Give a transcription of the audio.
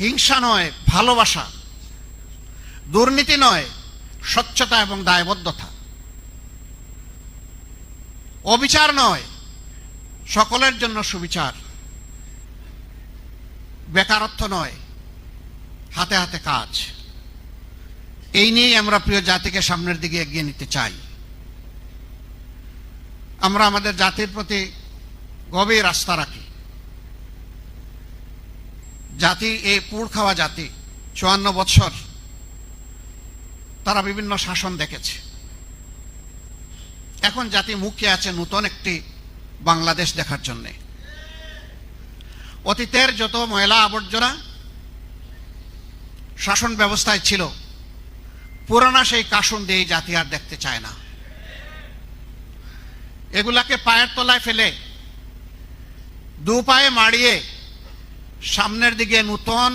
হিংসা নয় ভালোবাসা, দুর্নীতি নয় স্বচ্ছতা এবং দায়বদ্ধতা, অবিচার নয় সকলের জন্য সুবিচার, বেকারত্ব নয় হাতে হাতে কাজ। এই নিয়েই আমরা প্রিয় জাতিকে সামনের দিকে এগিয়ে নিতে চাই। আমরা আমাদের জাতির প্রতি গভীর আস্থা রাখি। জাতি, এই পুড় খাওয়া জাতি 54 বছর তারা বিভিন্ন শাসন দেখেছে। এখন জাতি মুখিয়ে আছে নতুন একটি বাংলাদেশ দেখার জন্যে। অতীতের যত ময়লা আবর্জনা শাসন ব্যবস্থায় ছিল, পুরানা সেই কাসন দিয়ে জাতি আর দেখতে চায় না। এগুলাকে পায়ের তলায় ফেলে দু পায়ে মাড়িয়ে সামনের দিকে নতুন